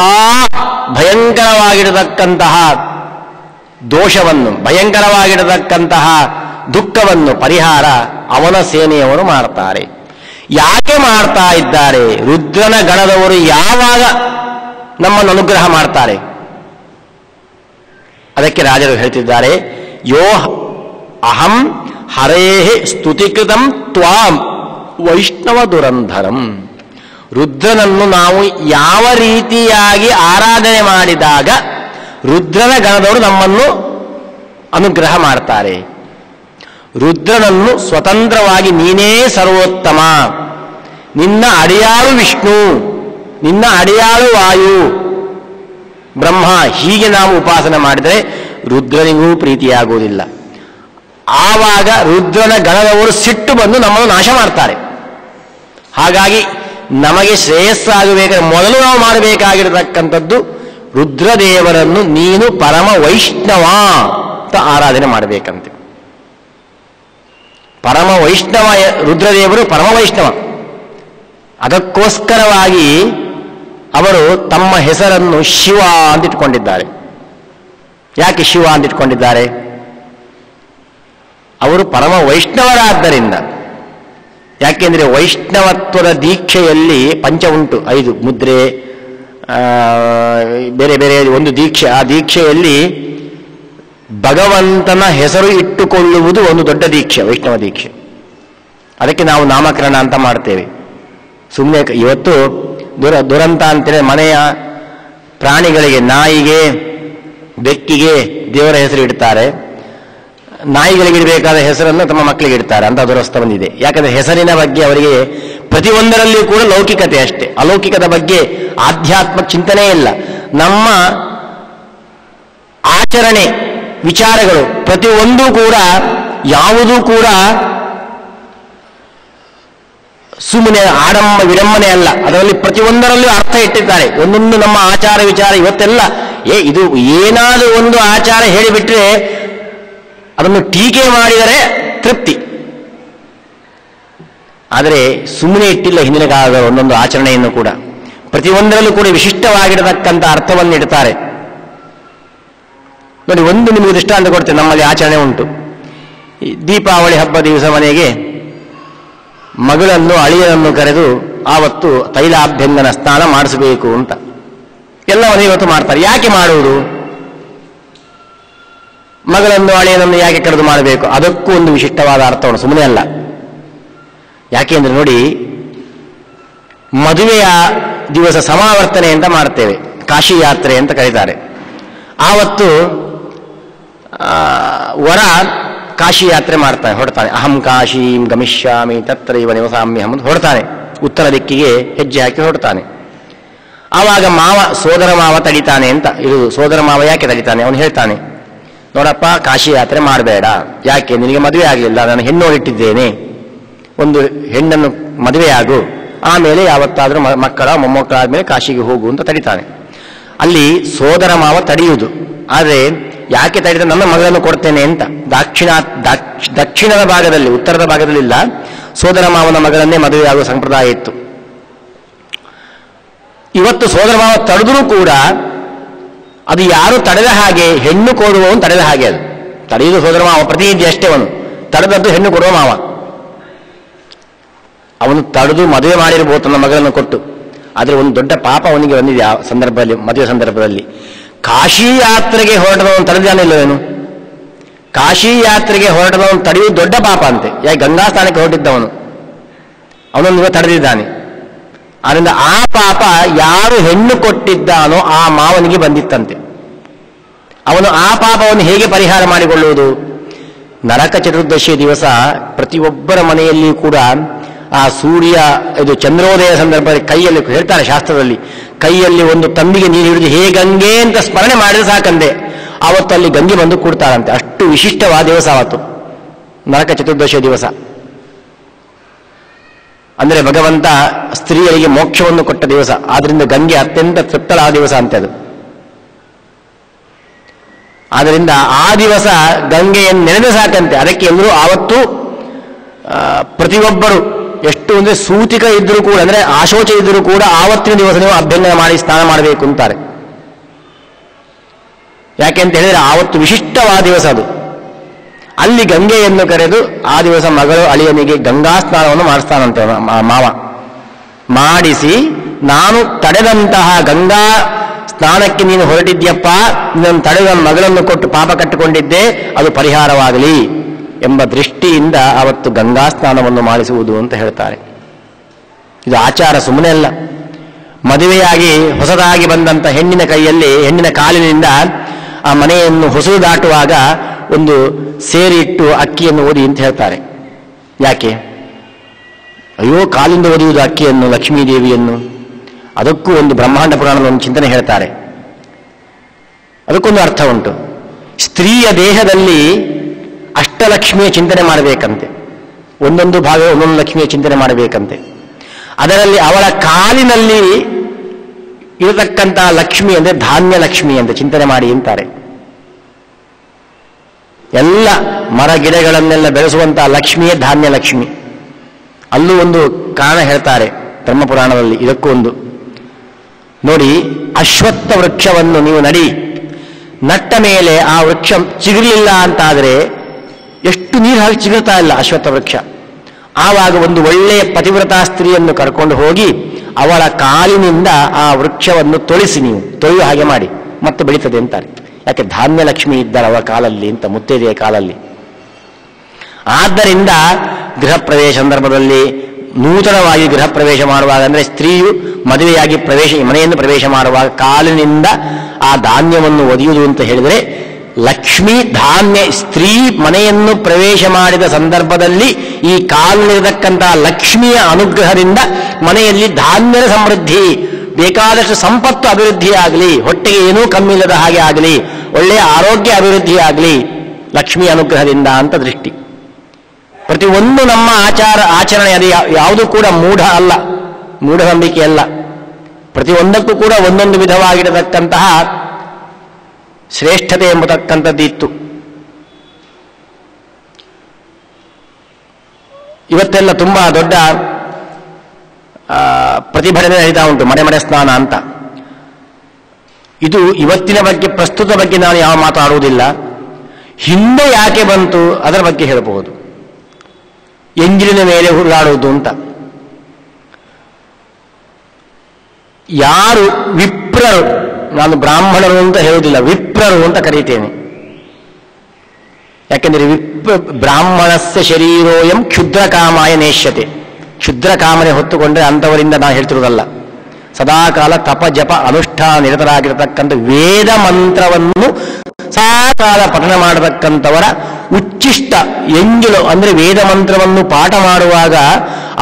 ಭಯಂಕರವಾಗಿರತಕ್ಕಂತಹ ದೋಷವನ್ನು, ಭಯಂಕರವಾಗಿರತಕ್ಕಂತಹ ದುಃಖವನ್ನು ಪರಿಹಾರ ಅವನ ಸೇನೆಯವರು ಮಾಡ್ತಾರೆ. ಯಾಕೆ ಮಾಡ್ತಾ ಇದ್ದಾರೆ? ರುದ್ರನ ಗಣದವರು ಯಾವಾಗ ನಮ್ಮನ್ನು ಅನುಗ್ರಹ ಮಾಡ್ತಾರೆ? ಅದಕ್ಕೆ ರಾಜರು ಹೇಳ್ತಿದ್ದಾರೆ, ಯೋ ಅಹಂ ಹರೇಃ ಸ್ತುತಿಕೃತಂ ತ್ವಾಂ ವೈಷ್ಣವ ದುರಂಧರಂ. ರುದ್ರನನ್ನು ನಾವು ಯಾವ ರೀತಿಯಾಗಿ ಆರಾಧನೆ ಮಾಡಿದಾಗ ರುದ್ರನ ಗಣದವರು ನಮ್ಮನ್ನು ಅನುಗ್ರಹ ಮಾಡ್ತಾರೆ. ರುದ್ರನನ್ನು ಸ್ವತಂತ್ರವಾಗಿ ನೀನೇ ಸರ್ವೋತ್ತಮ, ನಿನ್ನ ಅಡಿಯಾಳು ವಿಷ್ಣು, ನಿನ್ನ ಅಡಿಯಾಳು ವಾಯು, ಬ್ರಹ್ಮ, ಹೀಗೆ ನಾವು ಉಪಾಸನೆ ಮಾಡಿದರೆ ರುದ್ರನಿಗೂ ಪ್ರೀತಿಯಾಗುವುದಿಲ್ಲ. ಆವಾಗ ರುದ್ರನ ಗಣದವರು ಸಿಟ್ಟು ಬಂದು ನಮ್ಮನ್ನು ನಾಶ ಮಾಡ್ತಾರೆ. ಹಾಗಾಗಿ ನಮಗೆ ಶ್ರೇಯಸ್ಸಾಗಬೇಕಾದ್ರೆ ಮೊದಲು ನಾವು ಮಾಡಬೇಕಾಗಿರತಕ್ಕಂಥದ್ದು ರುದ್ರದೇವರನ್ನು ನೀನು ಪರಮ ವೈಷ್ಣವ ಅಂತ ಆರಾಧನೆ ಮಾಡಬೇಕಂತೆ. ಪರಮ ವೈಷ್ಣವ ರುದ್ರದೇವರು ಪರಮ ವೈಷ್ಣವ. ಅದಕ್ಕೋಸ್ಕರವಾಗಿ ಅವರು ತಮ್ಮ ಹೆಸರನ್ನು ಶಿವ ಅಂತಿಟ್ಕೊಂಡಿದ್ದಾರೆ. ಯಾಕೆ ಶಿವ ಅಂತಿಟ್ಕೊಂಡಿದ್ದಾರೆ? ಅವರು ಪರಮ ವೈಷ್ಣವರಾದ್ದರಿಂದ. ಯಾಕೆಂದರೆ ವೈಷ್ಣವತ್ವದ ದೀಕ್ಷೆಯಲ್ಲಿ ಪಂಚ ಉಂಟು, 5 ಮುದ್ರೆ, ಬೇರೆ ಬೇರೆ ಒಂದು ದೀಕ್ಷೆ. ಆ ದೀಕ್ಷೆಯಲ್ಲಿ ಭಗವಂತನ ಹೆಸರು ಇಟ್ಟುಕೊಳ್ಳುವುದು ಒಂದು ದೊಡ್ಡ ದೀಕ್ಷೆ, ವೈಷ್ಣವ ದೀಕ್ಷೆ. ಅದಕ್ಕೆ ನಾವು ನಾಮಕರಣ ಅಂತ ಮಾಡ್ತೇವೆ. ಸುಮ್ಮನೆ ಇವತ್ತು ದುರಂತ ಅಂತೇಳಿ ಮನೆಯ ಪ್ರಾಣಿಗಳಿಗೆ, ನಾಯಿಗೆ, ಬೆಕ್ಕಿಗೆ ದೇವರ ಹೆಸರು ಇಡ್ತಾರೆ. ನಾಯಿಗಳಿಗೆ ಇಡಬೇಕಾದ ಹೆಸರನ್ನು ತಮ್ಮ ಮಕ್ಕಳಿಗೆ ಇಡ್ತಾರೆ ಅಂತ ದುರಸ್ತ ಬಂದಿದೆ. ಯಾಕಂದ್ರೆ ಹೆಸರಿನ ಬಗ್ಗೆ ಅವರಿಗೆ ಪ್ರತಿಯೊಂದರಲ್ಲಿಯೂ ಕೂಡ ಲೌಕಿಕತೆ ಅಷ್ಟೇ, ಅಲೌಕಿಕದ ಬಗ್ಗೆ ಆಧ್ಯಾತ್ಮ ಚಿಂತನೆ ಇಲ್ಲ. ನಮ್ಮ ಆಚರಣೆ ವಿಚಾರಗಳು ಪ್ರತಿಯೊಂದೂ ಕೂಡ ಯಾವುದೂ ಕೂಡ ಸುಮ್ಮನೆ ಆಡಂಬ ವಿಡಂಬನೆ ಅಲ್ಲ. ಅದರಲ್ಲಿ ಪ್ರತಿಯೊಂದರಲ್ಲೂ ಅರ್ಥ ಇಟ್ಟಿದ್ದಾರೆ. ಒಂದೊಂದು ನಮ್ಮ ಆಚಾರ ವಿಚಾರ ಇವತ್ತೆಲ್ಲ ಇದು ಏನಾದರೂ ಒಂದು ಆಚಾರ ಹೇಳಿಬಿಟ್ರೆ ಅದನ್ನು ಟೀಕೆ ಮಾಡಿದರೆ ತೃಪ್ತಿ. ಆದರೆ ಸುಮ್ಮನೆ ಇಟ್ಟಿಲ್ಲ ಹಿಂದಿನ ಕಾಲದ ಒಂದೊಂದು ಆಚರಣೆಯನ್ನು ಕೂಡ ಪ್ರತಿಯೊಂದರಲ್ಲೂ ಕೂಡ ವಿಶಿಷ್ಟವಾಗಿರತಕ್ಕಂಥ ಅರ್ಥವನ್ನು ಇಡ್ತಾರೆ. ನೋಡಿ, ಒಂದು ನಿಮಗೆ ದೃಷ್ಟಾಂತ ಕೊಡ್ತೇನೆ. ನಮ್ಮಲ್ಲಿ ಆಚರಣೆ ಉಂಟು. ದೀಪಾವಳಿ ಹಬ್ಬ ದಿವಸ ಮನೆಗೆ ಮಗಳನ್ನು ಅಳಿಯನನ್ನು ಕರೆದು ಆವತ್ತು ತೈಲಾಭ್ಯಂಗನ ಸ್ನಾನ ಮಾಡಿಸಬೇಕು ಅಂತ ಎಲ್ಲ ಮನೆ ಇವತ್ತು ಮಾಡ್ತಾರೆ. ಯಾಕೆ ಮಾಡುವುದು? ಮಗಳನ್ನು ಅಳಿಯನನ್ನು ಯಾಕೆ ಕರೆದು ಮಾಡಬೇಕು? ಅದಕ್ಕೂ ಒಂದು ವಿಶಿಷ್ಟವಾದ ಅರ್ಥವನ್ನು, ಸುಮ್ಮನೆ ಅಲ್ಲ. ಯಾಕೆಂದ್ರೆ ನೋಡಿ, ಮದುವೆಯ ದಿವಸ ಸಮಾವರ್ತನೆ ಅಂತ ಮಾಡ್ತೇವೆ, ಕಾಶಿ ಯಾತ್ರೆ ಅಂತ ಕರೀತಾರೆ. ಆವತ್ತು ವರ ಕಾಶಿ ಯಾತ್ರೆ ಮಾಡ್ತಾನೆ, ಹೊರಡ್ತಾನೆ. ಅಹಂ ಕಾಶೀಂ ಗಮಿಷ್ಯಾಮಿ ತತ್ರೈವ ನಿವಸಾಮ್ಯಹಂ ಹೊರಡ್ತಾನೆ. ಉತ್ತರ ದಿಕ್ಕಿಗೆ ಹೆಜ್ಜೆ ಹಾಕಿ ಹೊರಡ್ತಾನೆ. ಆವಾಗ ಸೋದರ ಮಾವ ತಡಿತಾನೆ ಅಂತ ಇರುವುದು. ಸೋದರ ಮಾವ ಯಾಕೆ ತಡಿತಾನೆ? ಅವನು ಹೇಳ್ತಾನೆ, ನೋಡಪ್ಪ, ಕಾಶಿ ಯಾತ್ರೆ ಮಾಡಬೇಡ. ಯಾಕೆ? ನಿನಗೆ ಮದುವೆ ಆಗಲಿಲ್ಲ, ನಾನು ಹೆಣ್ಣು ನೋಡಿಟ್ಟಿದ್ದೇನೆ, ಒಂದು ಹೆಣ್ಣನ್ನು ಮದುವೆ ಆಗು, ಆಮೇಲೆ ಯಾವತ್ತಾದ್ರೂ ಮಕ್ಕಳ ಮೊಮ್ಮಕ್ಕಳಾದ್ಮೇಲೆ ಕಾಶಿಗೆ ಹೋಗು ಅಂತ ತಡಿತಾನೆ. ಅಲ್ಲಿ ಸೋದರ ಮಾವ ತಡೆಯುವುದು. ಆದರೆ ಯಾಕೆ ತಡಿದ? ನನ್ನ ಮಗಳನ್ನು ಕೊಡ್ತೇನೆ ಅಂತ. ದಕ್ಷಿಣದ ಭಾಗದಲ್ಲಿ, ಉತ್ತರದ ಭಾಗದಲ್ಲಿಲ್ಲ, ಸೋದರ ಮಾವನ ಮಗಳನ್ನೇ ಮದುವೆಯಾಗುವ ಸಂಪ್ರದಾಯ ಇತ್ತು. ಇವತ್ತು ಸೋದರ ಮಾವ ತಡೆದರೂ ಕೂಡ ಅದು ಯಾರು ತಡೆದ ಹಾಗೆ? ಹೆಣ್ಣು ಕೊಡುವವನು ತಡೆದ ಹಾಗೆ. ಅದು ತಡೆಯುವುದು ಸೋದರ ಮಾವ, ಪ್ರತಿನಿಧಿ ಅಷ್ಟೇ. ಅವನು ತಡೆದದ್ದು ಹೆಣ್ಣು ಕೊಡುವ ಮಾವ. ಅವನು ತಡೆದು ಮದುವೆ ಮಾಡಿರಬಹುದು ತನ್ನ ಮಗಳನ್ನು ಕೊಟ್ಟು. ಆದರೆ ಒಂದು ದೊಡ್ಡ ಪಾಪ ಅವನಿಗೆ ಬಂದಿದೆ ಆ ಸಂದರ್ಭದಲ್ಲಿ, ಮದುವೆ ಸಂದರ್ಭದಲ್ಲಿ. ಕಾಶಿ ಯಾತ್ರೆಗೆ ಹೊರಟದವನು ತಡೆದಾನಿಲ್ಲವೇನು? ಕಾಶಿ ಯಾತ್ರೆಗೆ ಹೊರಟದವನು ತಡೆಯುವುದು ದೊಡ್ಡ ಪಾಪ ಅಂತೆ. ಯಾಕೆ? ಗಂಗಾ ಸ್ನಾನಕ್ಕೆ ಹೊರಟಿದ್ದವನು, ಅವನನ್ನು ತಡೆದಿದ್ದಾನೆ. ಆದ್ದರಿಂದ ಆ ಪಾಪ ಯಾರು ಹೆಣ್ಣು ಕೊಟ್ಟಿದ್ದಾನೋ ಆ ಮಾವನಿಗೆ ಬಂದಿತ್ತಂತೆ. ಅವನು ಆ ಪಾಪವನ್ನು ಹೇಗೆ ಪರಿಹಾರ ಮಾಡಿಕೊಳ್ಳುವುದು? ನರಕ ಚತುರ್ದಶಿ ದಿವಸ ಪ್ರತಿಯೊಬ್ಬರ ಮನೆಯಲ್ಲಿ ಕೂಡ ಆ ಸೂರ್ಯ ಇದು ಚಂದ್ರೋದಯ ಸಂದರ್ಭದಲ್ಲಿ ಕೈಯಲ್ಲಿ ಹೇಳ್ತಾರೆ ಶಾಸ್ತ್ರದಲ್ಲಿ, ಕೈಯಲ್ಲಿ ಒಂದು ತಂಬಿಗೆ ನೀರು ಹಿಡಿದು ಹೇ ಗಂಗೆ ಅಂತ ಸ್ಮರಣೆ ಮಾಡಿದ್ರೆ ಸಾಕಂದೆ, ಆವತ್ತು ಅಲ್ಲಿ ಗಂಗೆ ಬಂದು ಕೂಡ್ತಾರಂತೆ. ಅಷ್ಟು ವಿಶಿಷ್ಟವಾದ ದಿವಸ ಆವತ್ತು ನರಕ ಚತುರ್ದಶಿ ದಿವಸ. ಅಂದರೆ ಭಗವಂತ ಸ್ತ್ರೀಯರಿಗೆ ಮೋಕ್ಷವನ್ನು ಕೊಟ್ಟ ದಿವಸ. ಆದ್ರಿಂದ ಗಂಗೆ ಅತ್ಯಂತ ತೃಪ್ತಳಾದ ದಿವಸ ಅಂತೆ ಅದು. ಆದ್ದರಿಂದ ಆ ದಿವಸ ಗಂಗೆಯನ್ನು ನೆನೆದ ಸಾಕಂತೆ. ಅದಕ್ಕೆ ಎಲ್ಲರೂ ಆವತ್ತು ಪ್ರತಿಯೊಬ್ಬರು ಎಷ್ಟು ಅಂದರೆ ಸೂತಿಕ ಇದ್ದರೂ ಕೂಡ, ಅಂದರೆ ಆಶೋಚ ಇದ್ದರೂ ಕೂಡ ಆವತ್ತಿನ ದಿವಸ ನೀವು ಅಭ್ಯಂಗನ ಮಾಡಿ ಸ್ನಾನ ಮಾಡಬೇಕು ಅಂತಾರೆ. ಯಾಕೆ ಅಂತ ಹೇಳಿದರೆ ಆವತ್ತು ವಿಶಿಷ್ಟವಾದ ದಿವಸ ಅದು. ಅಲ್ಲಿ ಗಂಗೆಯನ್ನು ಕರೆದು ಆ ದಿವಸ ಮಗಳು ಅಳಿಯನಿಗೆ ಗಂಗಾ ಸ್ನಾನವನ್ನು ಮಾಡಿಸ್ತಾನಂತೆ ಮಾವ. ಮಾಡಿಸಿ, ನಾನು ತಡೆದಂತಹ ಗಂಗಾ ಸ್ನಾನಕ್ಕೆ ನೀನು ಹೊರಟಿದ್ಯಪ್ಪ, ನಿನ್ನನ್ನು ತಡೆದ ಮಗಳನ್ನು ಕೊಟ್ಟು ಪಾಪ ಕಟ್ಟಿಕೊಂಡಿದ್ದೆ, ಅದು ಪರಿಹಾರವಾಗಲಿ ಎಂಬ ದೃಷ್ಟಿಯಿಂದ ಅವತ್ತು ಗಂಗಾ ಸ್ನಾನವನ್ನು ಮಾಡಿಸುವುದು ಅಂತ ಹೇಳ್ತಾರೆ. ಇದು ಆಚಾರ, ಸುಮ್ಮನೆ ಅಲ್ಲ. ಮದುವೆಯಾಗಿ ಹೊಸದಾಗಿ ಬಂದಂಥ ಹೆಣ್ಣಿನ ಕೈಯಲ್ಲಿ, ಹೆಣ್ಣಿನ ಕಾಲಿನಿಂದ ಆ ಮನೆಯನ್ನು ಹೊಸದು ದಾಟುವಾಗ ಒಂದು ಸೇರಿಟ್ಟು ಅಕ್ಕಿಯನ್ನು ಓದಿ ಅಂತ ಹೇಳ್ತಾರೆ. ಯಾಕೆ? ಅಯ್ಯೋ, ಕಾಲಿಂದ ಓದಿಯುವುದು ಅಕ್ಕಿಯನ್ನು, ಲಕ್ಷ್ಮೀದೇವಿಯನ್ನು. ಅದಕ್ಕೂ ಒಂದು ಬ್ರಹ್ಮಾಂಡ ಪುರಾಣದ ಒಂದು ಚಿಂತನೆ ಹೇಳ್ತಾರೆ. ಅದಕ್ಕೊಂದು ಅರ್ಥ ಉಂಟು. ಸ್ತ್ರೀಯ ದೇಹದಲ್ಲಿ ಅಷ್ಟಲಕ್ಷ್ಮಿಯ ಚಿಂತನೆ ಮಾಡಬೇಕಂತೆ. ಒಂದೊಂದು ಭಾಗ ಒಂದೊಂದು ಲಕ್ಷ್ಮಿಯ ಚಿಂತನೆ ಮಾಡಬೇಕಂತೆ. ಅದರಲ್ಲಿ ಅವಳ ಕಾಲಿನಲ್ಲಿ ಇರತಕ್ಕಂತಹ ಲಕ್ಷ್ಮಿ ಅಂದರೆ ಧಾನ್ಯ ಲಕ್ಷ್ಮಿ ಅಂತ ಚಿಂತನೆ ಮಾಡಿ ಅಂತಾರೆ. ಎಲ್ಲ ಮರ ಗಿಡಗಳನ್ನೆಲ್ಲ ಬೆಳೆಸುವಂತಹ ಲಕ್ಷ್ಮಿಯೇ ಧಾನ್ಯ ಲಕ್ಷ್ಮಿ. ಅಲ್ಲೂ ಒಂದು ಕಾರಣ ಹೇಳ್ತಾರೆ ಬ್ರಹ್ಮಪುರಾಣದಲ್ಲಿ. ಇದಕ್ಕೂ ಒಂದು ನೋಡಿ, ಅಶ್ವತ್ಥ ವೃಕ್ಷವನ್ನು ನೀವು ನಟ್ಟ ಮೇಲೆ ಆ ವೃಕ್ಷ ಚಿಗುರಲಿಲ್ಲ ಅಂತಾದರೆ ಎಷ್ಟು ನೀರು ಹಾಕಿ ಚಿಗುರ್ತಾ ಇಲ್ಲ ಅಶ್ವತ್ಥ ವೃಕ್ಷ. ಆವಾಗ ಒಂದು ಒಳ್ಳೆಯ ಪತಿವ್ರತಾ ಸ್ತ್ರೀಯನ್ನು ಕರ್ಕೊಂಡು ಹೋಗಿ ಅವಳ ಕಾಲಿನಿಂದ ಆ ವೃಕ್ಷವನ್ನು ತೊಳೆಯುವ ಹಾಗೆ ಮಾಡಿ ಮತ್ತೆ ಬೆಳೀತದೆ ಅಂತಾರೆ. ಯಾಕೆ? ಧಾನ್ಯ ಲಕ್ಷ್ಮಿ ಇದ್ದಾರೆ ಅವಳ ಕಾಲಲ್ಲಿ ಅಂತ, ಮುತ್ತೈದೆಯ ಕಾಲಲ್ಲಿ. ಆದ್ದರಿಂದ ಗೃಹ ಪ್ರವೇಶ ಸಂದರ್ಭದಲ್ಲಿ, ನೂತನವಾಗಿ ಗೃಹ ಪ್ರವೇಶ ಮಾಡುವಾಗ, ಅಂದರೆ ಸ್ತ್ರೀಯು ಮದುವೆಯಾಗಿ ಮನೆಯನ್ನು ಪ್ರವೇಶ ಮಾಡುವಾಗ ಕಾಲಿನಿಂದ ಆ ಧಾನ್ಯವನ್ನು ಒದೆಯುವುದು ಅಂತ ಹೇಳಿದರೆ, ಲಕ್ಷ್ಮಿ ಧಾನ್ಯ, ಸ್ತ್ರೀ ಮನೆಯನ್ನು ಪ್ರವೇಶ ಮಾಡಿದ ಸಂದರ್ಭದಲ್ಲಿ ಈ ಕಾಲಿನಿರತಕ್ಕಂತಹ ಲಕ್ಷ್ಮಿಯ ಅನುಗ್ರಹದಿಂದ ಮನೆಯಲ್ಲಿ ಧಾನ್ಯದ ಸಮೃದ್ಧಿ, ಬೇಕಾದಷ್ಟು ಸಂಪತ್ತು ಅಭಿವೃದ್ಧಿಯಾಗಲಿ, ಹೊಟ್ಟೆಗೆ ಏನೂ ಕಮ್ಮಿ ಇಲ್ಲದ ಹಾಗೆ ಆಗಲಿ, ಒಳ್ಳೆಯ ಆರೋಗ್ಯ ಅಭಿವೃದ್ಧಿಯಾಗಲಿ ಲಕ್ಷ್ಮಿಯ ಅನುಗ್ರಹದಿಂದ ಅಂತ ದೃಷ್ಟಿ. ಪ್ರತಿಯೊಂದು ನಮ್ಮ ಆಚರಣೆ ಅದು ಯಾವುದು ಕೂಡ ಮೂಢನಂಬಿಕೆ ಅಲ್ಲ. ಪ್ರತಿಯೊಂದಕ್ಕೂ ಕೂಡ ಒಂದೊಂದು ವಿಧವಾಗಿರತಕ್ಕಂತಹ ಶ್ರೇಷ್ಠತೆ ಎಂಬತಕ್ಕಂಥದ್ದು ಇತ್ತು. ಇವತ್ತೆಲ್ಲ ತುಂಬಾ ದೊಡ್ಡ ಪ್ರತಿಭಟನೆ ನಡೀತಾ ಉಂಟು, ಮನೆ ಸ್ನಾನ ಅಂತ. ಇದು ಇವತ್ತಿನ ಬಗ್ಗೆ, ಪ್ರಸ್ತುತ ಬಗ್ಗೆ ನಾನು ಯಾವ ಮಾತಾಡುವುದಿಲ್ಲ. ಹಿಂದೆ ಯಾಕೆ ಬಂತು ಅದರ ಬಗ್ಗೆ ಹೇಳಬಹುದು. ಎಂಜಿಲಿನ ಮೇಲೆ ಹುರುಳಾಡುವುದು ಅಂತ. ಯಾರು ವಿಪ್ರರು, ನಾನು ಬ್ರಾಹ್ಮಣರು ಅಂತ ಹೇಳುವುದಿಲ್ಲ, ವಿಪ್ರರು ಅಂತ ಕರೀತೇನೆ. ಯಾಕೆಂದರೆ ಬ್ರಾಹ್ಮಣಸ್ಯ ಶರೀರೋಯಂ ಕ್ಷುದ್ರ ಕಾಮಾಯ ನೇಷ್ಯತೆ. ಕ್ಷುದ್ರ ಕಾಮನೆ ಹೊತ್ತುಕೊಂಡ್ರೆ ಅಂಥವರಿಂದ ನಾನು ಹೇಳ್ತಿರೋದಲ್ಲ. ಸದಾಕಾಲ ತಪ ಜಪ ಅನುಷ್ಠಾನ ನಿರತರಾಗಿರತಕ್ಕಂಥ ವೇದ ಮಂತ್ರವನ್ನು ಸದಾಕಾಲ ಪಠನ ಮಾಡತಕ್ಕಂಥವರ ಉಚ್ಚಿಷ್ಟ ಎಂಜಲು, ಅಂದರೆ ವೇದ ಮಂತ್ರವನ್ನು ಪಾಠ ಮಾಡುವಾಗ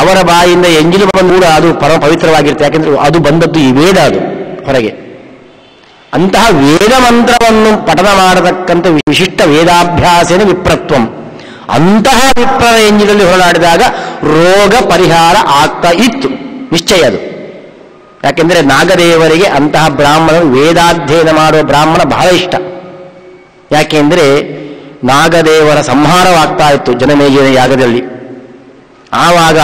ಅವರ ಬಾಯಿಂದ ಎಂಜಲು ಬಂದು ಕೂಡ ಅದು ಪರಮ ಪವಿತ್ರವಾಗಿರುತ್ತೆ. ಯಾಕೆಂದ್ರೆ ಅದು ಬಂದದ್ದು ಈ ವೇದ. ಅದು ಹೊರಗೆ. ಅಂತಹ ವೇದ ಮಂತ್ರವನ್ನು ಪಠನ ಮಾಡತಕ್ಕಂಥ ವಿಶಿಷ್ಟ ವೇದಾಭ್ಯಾಸನ ವಿಪ್ರತ್ವಂ. ಅಂತಹ ವಿಪ್ರ ರೇಂಜಿನಲ್ಲಿ ಹೊರನಾಡಿದಾಗ ರೋಗ ಪರಿಹಾರ ಆಗ್ತಾ ಇತ್ತು, ನಿಶ್ಚಯ ಅದು. ಯಾಕೆಂದರೆ ನಾಗದೇವರಿಗೆ ಅಂತಹ ಬ್ರಾಹ್ಮಣರು, ವೇದಾಧ್ಯಯನ ಮಾಡುವ ಬ್ರಾಹ್ಮಣ ಬಹಳ ಇಷ್ಟ. ಯಾಕೆಂದರೆ ನಾಗದೇವರ ಸಂಹಾರವಾಗ್ತಾ ಇತ್ತು ಜನಮೇಜಯ ಯಾಗದಲ್ಲಿ. ಆವಾಗ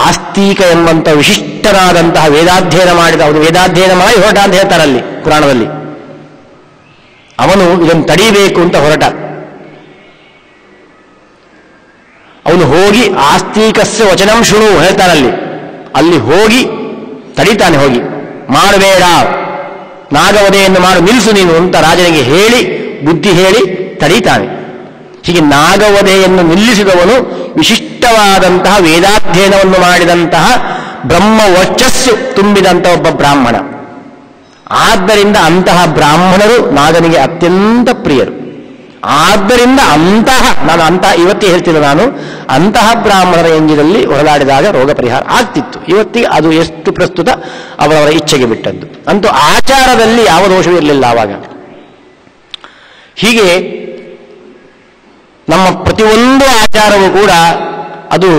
ಆಸ್ತಿಕ ಎಂಬಂಥ ವಿಶಿಷ್ಟನಾದಂತಹ ವೇದಾಧ್ಯಯನ ಮಾಡಿದ, ಅವನು ವೇದಾಧ್ಯಯನ ಮಾಡಿ ಹೊರಟ ಅಂತ ಹೇಳ್ತಾರಲ್ಲಿ ಪುರಾಣದಲ್ಲಿ. ಅವನು ಇದನ್ನು ತಡೀಬೇಕು ಅಂತ ಹೊರಟ. ಅವನು ಹೋಗಿ ಆಸ್ತಿಕಸ್ಯ ವಚನಂ ಶೃಣು ಹೇಳ್ತಾರಲ್ಲಿ, ಅಲ್ಲಿ ಹೋಗಿ ತಡೀತಾನೆ. ಹೋಗಿ ಮಾಡಬೇಡ, ನಾಗವಧೆಯನ್ನು ಮಾಡು, ನಿಲ್ಲಿಸು ನೀನು ಅಂತ ರಾಜನಿಗೆ ಹೇಳಿ, ಬುದ್ಧಿ ಹೇಳಿ ತಡೀತಾನೆ. ಹೀಗೆ ನಾಗವಧೆಯನ್ನು ನಿಲ್ಲಿಸಿದವನು ವಿಶಿಷ್ಟವಾದಂತಹ ವೇದಾಧ್ಯಯನವನ್ನು ಮಾಡಿದಂತಹ ಬ್ರಹ್ಮ ವರ್ಚಸ್ಸು ತುಂಬಿದಂಥ ಒಬ್ಬ ಬ್ರಾಹ್ಮಣ. ಆದ್ದರಿಂದ ಅಂತಹ ಬ್ರಾಹ್ಮಣರು ನಾಗನಿಗೆ ಅತ್ಯಂತ ಪ್ರಿಯರು. ಆದ್ದರಿಂದ ಇವತ್ತೇ ಹೇಳ್ತಿಲ್ಲ ನಾನು, ಅಂತಹ ಬ್ರಾಹ್ಮಣರ ಎಂಜಿನಲ್ಲಿ ಹೊರಲಾಡಿದಾಗ ರೋಗ ಪರಿಹಾರ ಆಗ್ತಿತ್ತು. ಇವತ್ತಿಗೆ ಅದು ಎಷ್ಟು ಪ್ರಸ್ತುತ ಅವರವರ ಇಚ್ಛೆಗೆ ಬಿಟ್ಟದ್ದು. ಅಂತೂ ಆಚಾರದಲ್ಲಿ ಯಾವ ದೋಷವೂ ಇರಲಿಲ್ಲ ಆವಾಗ. ಹೀಗೆ ನಮ್ಮ ಪ್ರತಿಯೊಂದು ಆಚಾರವೂ ಕೂಡ ಅದು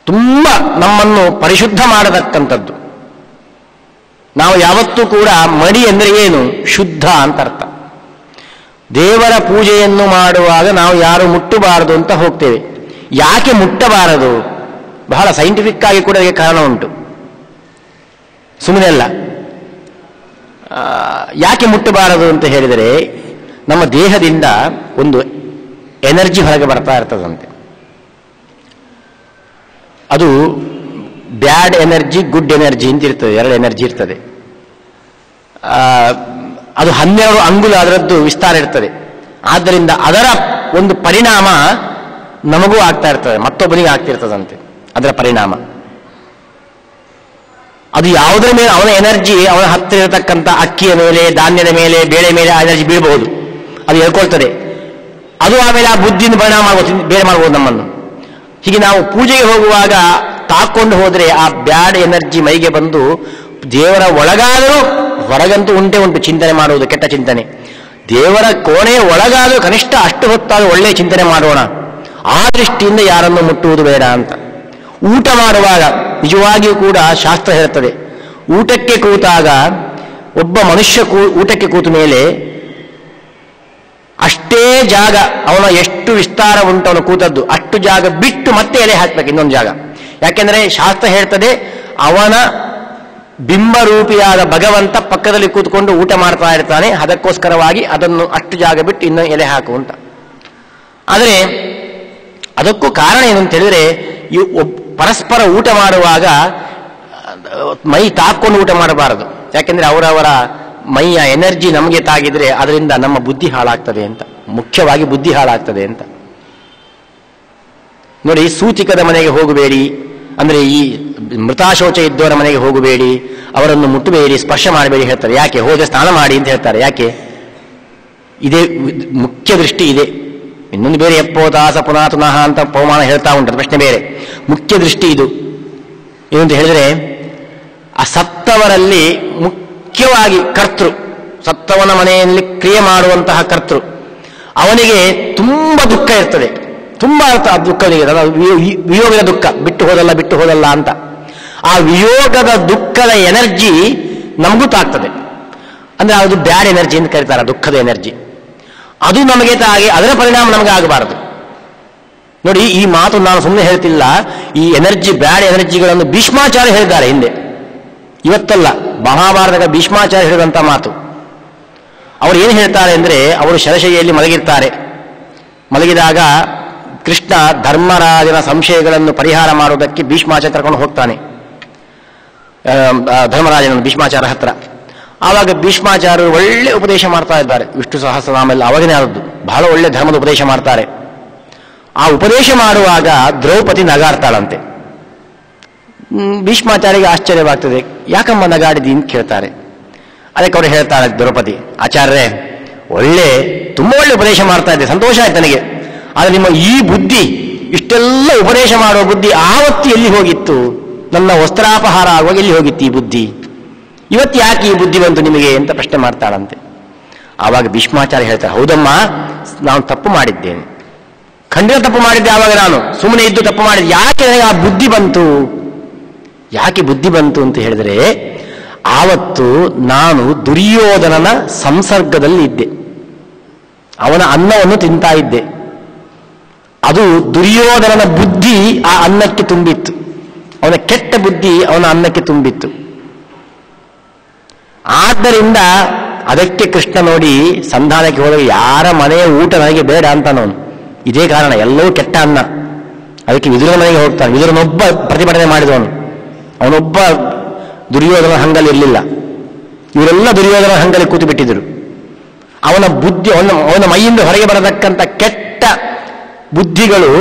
ತುಂಬ ನಮ್ಮನ್ನು ಪರಿಶುದ್ಧ ಮಾಡತಕ್ಕಂಥದ್ದು. ನಾವು ಯಾವತ್ತೂ ಕೂಡ ಮಡಿ ಅಂದರೆ ಏನು? ಶುದ್ಧ ಅಂತ ಅರ್ಥ. ದೇವರ ಪೂಜೆಯನ್ನು ಮಾಡುವಾಗ ನಾವು ಯಾರು ಮುಟ್ಟಬಾರದು ಅಂತ ಹೋಗ್ತೇವೆ. ಯಾಕೆ ಮುಟ್ಟಬಾರದು? ಬಹಳ ಸೈಂಟಿಫಿಕ್ ಆಗಿ ಕೂಡ ಅದಕ್ಕೆ ಕಾರಣ ಉಂಟು, ಸುಮ್ಮನೆ ಅಲ್ಲ. ಯಾಕೆ ಮುಟ್ಟಬಾರದು ಅಂತ ಹೇಳಿದರೆ, ನಮ್ಮ ದೇಹದಿಂದ ಒಂದು ಎನರ್ಜಿ ಹೊರಗೆ ಬರ್ತಾ ಇರ್ತದಂತೆ. ಅದು ಬ್ಯಾಡ್ ಎನರ್ಜಿ, ಗುಡ್ ಎನರ್ಜಿ ಅಂತ ಇರ್ತದೆ, ಎರಡು ಎನರ್ಜಿ ಇರ್ತದೆ. ಅದು 12 ಅಂಗುಲ ಅದರದ್ದು ವಿಸ್ತಾರ ಇರ್ತದೆ. ಆದ್ದರಿಂದ ಅದರ ಒಂದು ಪರಿಣಾಮ ನಮಗೂ ಆಗ್ತಾ ಇರ್ತದೆ, ಮತ್ತೊಬ್ಬನಿಗೆ ಆಗ್ತಿರ್ತದಂತೆ ಅದರ ಪರಿಣಾಮ. ಅದು ಯಾವುದರ ಮೇಲೆ ಅವನ ಎನರ್ಜಿ, ಅವನ ಹತ್ತಿರ ಇರತಕ್ಕಂಥ ಅಕ್ಕಿಯ ಮೇಲೆ, ಧಾನ್ಯದ ಮೇಲೆ, ಬೇಳೆ ಮೇಲೆ ಆ ಎನರ್ಜಿ ಬೀಳಬಹುದು, ಅದು ಹೇಳ್ಕೊಳ್ತದೆ. ಅದು ಆಮೇಲೆ ಆ ಬುದ್ಧಿಯಿಂದ ಪರಿಣಾಮ ಬೇರೆ ಮಾಡ್ಬೋದು ನಮ್ಮನ್ನು. ಹೀಗೆ ನಾವು ಪೂಜೆಗೆ ಹೋಗುವಾಗ ತಾಕೊಂಡು ಹೋದರೆ ಆ ಬ್ಯಾಡ್ ಎನರ್ಜಿ ಮೈಗೆ ಬಂದು ದೇವರ ಒಳಗಾದರೂ, ಹೊರಗಂತೂ ಉಂಟು ಚಿಂತನೆ ಮಾಡುವುದು, ಕೆಟ್ಟ ಚಿಂತನೆ. ದೇವರ ಕೋಣೆಯ ಒಳಗಾದರೂ ಕನಿಷ್ಠ ಅಷ್ಟು ಹೊತ್ತಾದರೂ ಒಳ್ಳೆಯ ಚಿಂತನೆ ಮಾಡೋಣ. ಆ ದೃಷ್ಟಿಯಿಂದ ಯಾರನ್ನು ಮುಟ್ಟುವುದು ಬೇಡ ಅಂತ. ಊಟ ಮಾಡುವಾಗ ನಿಜವಾಗಿಯೂ ಕೂಡ ಶಾಸ್ತ್ರ ಹೇಳ್ತದೆ, ಊಟಕ್ಕೆ ಕೂತಾಗ ಒಬ್ಬ ಮನುಷ್ಯ ಊಟಕ್ಕೆ ಕೂತ ಮೇಲೆ ಅಷ್ಟೇ ಜಾಗ, ಅವನ ಎಷ್ಟು ವಿಸ್ತಾರ ಉಂಟು ಅವನು ಕೂತದ್ದು ಅಷ್ಟು ಜಾಗ ಬಿಟ್ಟು ಮತ್ತೆ ಎಲೆ ಹಾಕ್ಬೇಕು ಇನ್ನೊಂದು ಜಾಗ. ಯಾಕೆಂದರೆ ಶಾಸ್ತ್ರ ಹೇಳ್ತದೆ, ಅವನ ಬಿಂಬರೂಪಿಯಾದ ಭಗವಂತ ಪಕ್ಕದಲ್ಲಿ ಕೂತ್ಕೊಂಡು ಊಟ ಮಾಡ್ತಾ ಇರ್ತಾನೆ, ಅದಕ್ಕೋಸ್ಕರವಾಗಿ ಅದನ್ನು ಅಷ್ಟು ಜಾಗ ಬಿಟ್ಟು ಇನ್ನೊಂದು ಎಲೆ ಹಾಕು ಅಂತ. ಆದರೆ ಅದಕ್ಕೂ ಕಾರಣ ಏನು ಅಂತ ಹೇಳಿದ್ರೆ, ಪರಸ್ಪರ ಊಟ ಮಾಡುವಾಗ ಮೈ ತಾಕೊಂಡು ಊಟ ಮಾಡಬಾರದು. ಯಾಕೆಂದ್ರೆ ಅವರವರ ಮೈಯ ಎನರ್ಜಿ ನಮಗೆ ತಾಗಿದ್ರೆ ಅದರಿಂದ ನಮ್ಮ ಬುದ್ಧಿ ಹಾಳಾಗ್ತದೆ ಅಂತ, ಮುಖ್ಯವಾಗಿ ಬುದ್ಧಿ ಹಾಳಾಗ್ತದೆ ಅಂತ. ನೋಡಿ, ಸೂಚಿಕದ ಮನೆಗೆ ಹೋಗಬೇಡಿ ಅಂದ್ರೆ, ಈ ಮೃತಾಶೋಚ ಇದ್ದವರ ಮನೆಗೆ ಹೋಗಬೇಡಿ, ಅವರನ್ನು ಮುಟ್ಟಬೇಡಿ, ಸ್ಪರ್ಶ ಮಾಡಬೇಡಿ ಹೇಳ್ತಾರೆ. ಯಾಕೆ? ಹೋದ ಸ್ನಾನ ಮಾಡಿ ಅಂತ ಹೇಳ್ತಾರೆ. ಯಾಕೆ? ಇದೇ ಮುಖ್ಯ ದೃಷ್ಟಿ ಇದೆ. ಇನ್ನೊಂದು ಬೇರೆ ಎಪ್ಪೋ ದಾಸ ಪುನಾತುನಃ ಅಂತ ಪವಮಾನ ಹೇಳ್ತಾ ಉಂಟು, ಪ್ರಶ್ನೆ ಬೇರೆ. ಮುಖ್ಯ ದೃಷ್ಟಿ ಇದು. ಏನಂತ ಹೇಳಿದ್ರೆ, ಆ ಸತ್ತವರಲ್ಲಿ ಮುಖ್ಯವಾಗಿ ಕರ್ತೃ, ಸತ್ತವನ ಮನೆಯಲ್ಲಿ ಕ್ರಿಯೆ ಮಾಡುವಂತಹ ಕರ್ತೃ, ಅವನಿಗೆ ತುಂಬ ದುಃಖ ಇರ್ತದೆ. ತುಂಬ ದುಃಖವಿದೆ, ವಿಯೋಗದ ದುಃಖ, ಬಿಟ್ಟು ಹೋದಲ್ಲ ಅಂತ. ಆ ವಿಯೋಗದ ದುಃಖದ ಎನರ್ಜಿ ನಮಗೂ ತಾಗ್ತದೆ. ಅಂದ್ರೆ ಅದು ಬ್ಯಾಡ್ ಎನರ್ಜಿ ಅಂತ ಕರೀತಾರೆ, ದುಃಖದ ಎನರ್ಜಿ. ಅದು ನಮಗೆ ತಾಗಿ ಅದರ ಪರಿಣಾಮ ನಮಗೆ ಆಗಬಾರದು. ನೋಡಿ, ಈ ಮಾತು ನಾನು ಸುಮ್ಮನೆ ಹೇಳ್ತಿಲ್ಲ. ಈ ಎನರ್ಜಿ, ಬ್ಯಾಡ್ ಎನರ್ಜಿಗಳನ್ನು ಭೀಷ್ಮಾಚಾರ್ಯ ಹೇಳಿದ್ದಾರೆ ಹಿಂದೆ, ಇವತ್ತಲ್ಲ. ಮಹಾಭಾರತದ ಭೀಷ್ಮಾಚಾರ್ಯ ಹೇಳಿದಂಥ ಮಾತು. ಅವರು ಏನು ಹೇಳ್ತಾರೆ ಅಂದರೆ, ಅವರು ಶರಶೈಯಲ್ಲಿ ಮಲಗಿರ್ತಾರೆ. ಮಲಗಿದಾಗ ಕೃಷ್ಣ ಧರ್ಮರಾಜನ ಸಂಶಯಗಳನ್ನು ಪರಿಹಾರ ಮಾಡುವುದಕ್ಕೆ ಭೀಷ್ಮಾಚಾರ್ಯ ಕರ್ಕೊಂಡು ಹೋಗ್ತಾನೆ ಧರ್ಮರಾಜನ ಭೀಷ್ಮಾಚಾರ್ಯ ಹತ್ರ. ಆವಾಗ ಭೀಷ್ಮಾಚಾರ್ಯರು ಒಳ್ಳೆ ಉಪದೇಶ ಮಾಡ್ತಾ ಇದ್ದಾರೆ. ವಿಷ್ಣು ಸಹಸ್ರನಾಮೆಲ್ಲ ಅವಾಗನೇ ಆದದ್ದು. ಬಹಳ ಒಳ್ಳೆ ಧರ್ಮದ ಉಪದೇಶ ಮಾಡ್ತಾರೆ. ಆ ಉಪದೇಶ ಮಾಡುವಾಗ ದ್ರೌಪದಿ ನಗಾಡ್ತಾಳಂತೆ. ಭೀಷ್ಮಾಚಾರ್ಯಗೆ ಆಶ್ಚರ್ಯವಾಗ್ತದೆ, ಯಾಕಮ್ಮ ನಗಾಡಿದಿ ಅಂತ ಕೇಳ್ತಾರೆ. ಅದಕ್ಕೆ ಅವರು ಹೇಳ್ತಾರೆ, ದ್ರೌಪದಿ, ಆಚಾರ್ಯರೇ, ತುಂಬ ಒಳ್ಳೆ ಉಪದೇಶ ಮಾಡ್ತಾ ಇದ್ದೆ, ಸಂತೋಷ ಆಯ್ತು ನನಗೆ. ಆದರೆ ನಿಮ್ಮ ಈ ಬುದ್ಧಿ, ಇಷ್ಟೆಲ್ಲ ಉಪದೇಶ ಮಾಡುವ ಬುದ್ಧಿ ಆವತ್ತು ಎಲ್ಲಿ ಹೋಗಿತ್ತು? ನನ್ನ ವಸ್ತ್ರಾಪಹಾರ ಆಗುವಾಗ ಎಲ್ಲಿ ಹೋಗಿತ್ತು ಈ ಬುದ್ಧಿ? ಇವತ್ತು ಯಾಕೆ ಈ ಬುದ್ಧಿ ಬಂತು ನಿಮಗೆ ಅಂತ ಪ್ರಶ್ನೆ ಮಾಡ್ತಾಳಂತೆ. ಆವಾಗ ಭೀಷ್ಮಾಚಾರ್ಯ ಹೇಳ್ತಾರೆ, ಹೌದಮ್ಮ, ನಾನು ತಪ್ಪು ಮಾಡಿದ್ದೇನೆ, ಖಂಡಿತ ತಪ್ಪು ಮಾಡಿದ್ದೆ. ಆವಾಗ ನಾನು ಸುಮ್ಮನೆ ಇದ್ದು ತಪ್ಪು ಮಾಡಿದ್ದೆ. ಯಾಕೆ ನನಗೆ ಆ ಬುದ್ಧಿ ಬಂತು? ಯಾಕೆ ಬುದ್ಧಿ ಬಂತು ಅಂತ ಹೇಳಿದರೆ, ಆವತ್ತು ನಾನು ದುರ್ಯೋಧನನ ಸಂಸರ್ಗದಲ್ಲಿ ಇದ್ದೆ, ಅವನ ಅನ್ನವನ್ನು ತಿಂತಾ ಇದ್ದೆ. ಅದು ದುರ್ಯೋಧನನ ಬುದ್ಧಿ ಆ ಅನ್ನಕ್ಕೆ ತುಂಬಿತ್ತು, ಅವನ ಕೆಟ್ಟ ಬುದ್ಧಿ ಅವನ ಅನ್ನಕ್ಕೆ ತುಂಬಿತ್ತು. ಆದ್ದರಿಂದ ಅದಕ್ಕೆ ಕೃಷ್ಣ ನೋಡಿ ಸಂಧಾನಕ್ಕೆ ಹೋದಾಗ ಯಾರ ಮನೆಯ ಊಟ ನನಗೆ ಬೇಡ ಅಂತಾನವನು. ಇದೇ ಕಾರಣ, ಎಲ್ಲವೂ ಕೆಟ್ಟ ಅನ್ನ. ಅದಕ್ಕೆ ವಿದುರನ ಮನೆಗೆ ಹೋಗ್ತಾನೆ. ವಿದುರನೊಬ್ಬ ಪ್ರತಿಭಟನೆ ಮಾಡಿದವನು, ಅವನೊಬ್ಬ ದುರ್ಯೋಧನ ಹಂಗಲ್ಲಿ ಇರಲಿಲ್ಲ. ಇವರೆಲ್ಲ ದುರ್ಯೋಧನ ಹಂಗಲ್ಲಿ ಕೂತು ಬಿಟ್ಟಿದ್ದರು. ಅವನ ಬುದ್ಧಿ, ಅವನ ಮೈಯಿಂದ ಹೊರಗೆ ಬರತಕ್ಕಂಥ ಕೆಟ್ಟ ಬುದ್ಧಿಗಳು